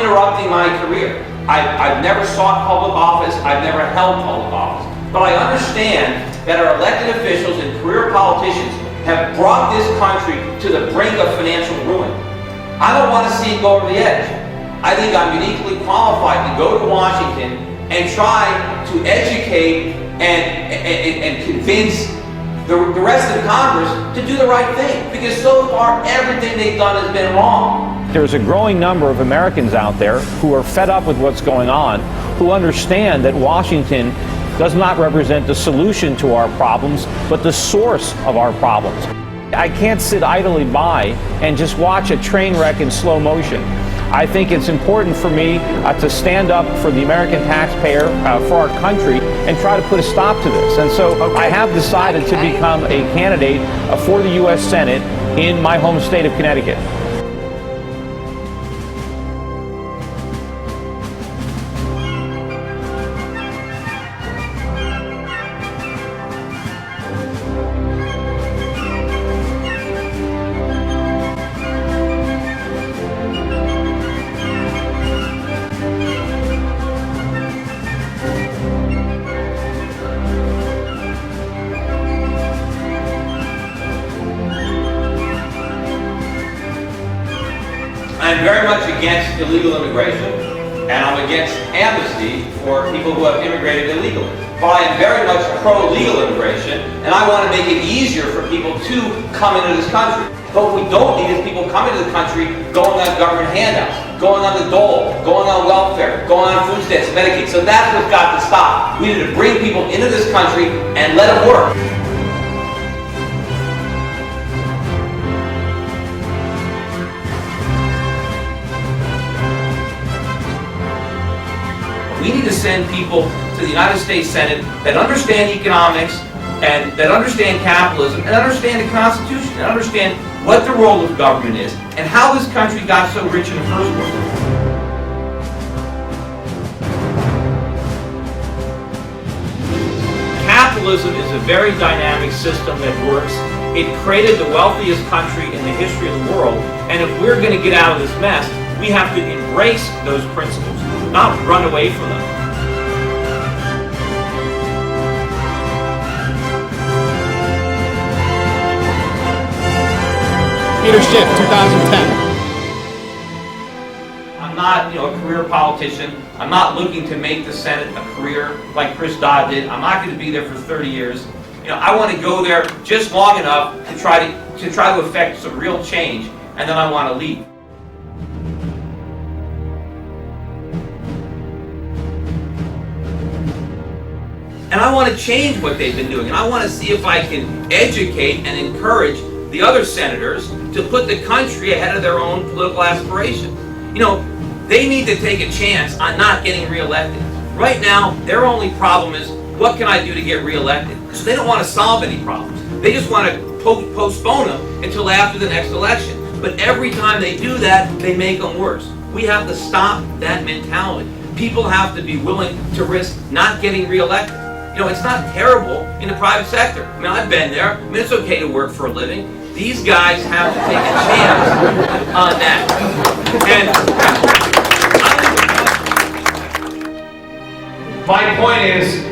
not interrupting my career. I've never sought public office. I've never held public office. But I understand that our elected officials and career politicians have brought this country to the brink of financial ruin. I don't want to see it go over the edge. I think I'm uniquely qualified to go to Washington and try to educate and convince the rest of Congress to do the right thing. Because so far, everything they've done has been wrong. There's a growing number of Americans out there who are fed up with what's going on, who understand that Washington does not represent the solution to our problems, but the source of our problems. I can't sit idly by and just watch a train wreck in slow motion. I think it's important for me to stand up for the American taxpayer, for our country, and try to put a stop to this. And so I have decided to become a candidate for the U.S. Senate in my home state of Connecticut. I'm very much against illegal immigration, and I'm against amnesty for people who have immigrated illegally. But I am very much pro-legal immigration, and I want to make it easier for people to come into this country. But what we don't need is people coming to the country going on government handouts, going on the dole, going on welfare, going on food stamps, Medicaid. So that's what's got to stop. We need to bring people into this country and let them work. We need to send people to the United States Senate that understand economics and that understand capitalism and understand the Constitution and understand what the role of government is and how this country got so rich in the first place. Capitalism is a very dynamic system that works. It created the wealthiest country in the history of the world, and if we're going to get out of this mess, we have to embrace those principles, not run away from them. Peter Schiff, 2010. I'm not, a career politician. I'm not looking to make the Senate a career like Chris Dodd did. I'm not going to be there for 30 years. I want to go there just long enough to try to affect some real change, and then I want to leave. And I want to change what they've been doing. And I want to see if I can educate and encourage the other senators to put the country ahead of their own political aspiration. They need to take a chance on not getting reelected. Right now, their only problem is, what can I do to get reelected? So they don't want to solve any problems. They just want to postpone them until after the next election. But every time they do that, they make them worse. We have to stop that mentality. People have to be willing to risk not getting reelected. It's not terrible in the private sector. I've been there. It's okay to work for a living. These guys have to take a chance on that. And my point is,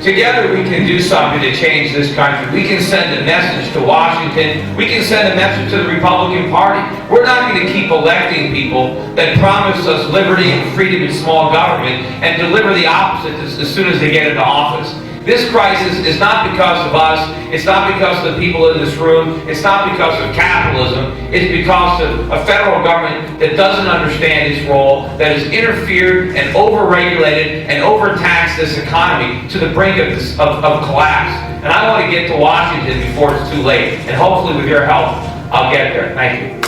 together we can do something to change this country. We can send a message to Washington. We can send a message to the Republican Party. We're not going to keep electing people that promise us liberty and freedom in small government and deliver the opposite as soon as they get into office. This crisis is not because of us. It's not because of the people in this room. It's not because of capitalism. It's because of a federal government that doesn't understand its role, that has interfered and overregulated and overtaxed this economy to the brink of collapse. And I want to get to Washington before it's too late. And hopefully with your help, I'll get there. Thank you.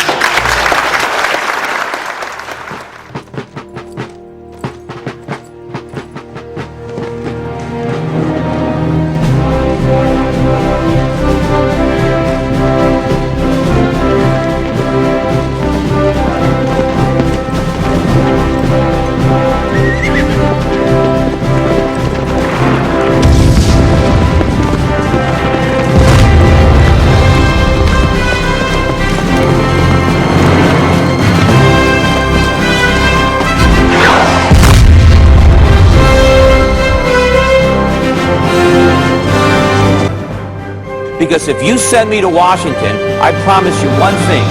Because if you send me to Washington, I promise you one thing.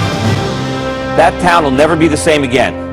That town will never be the same again.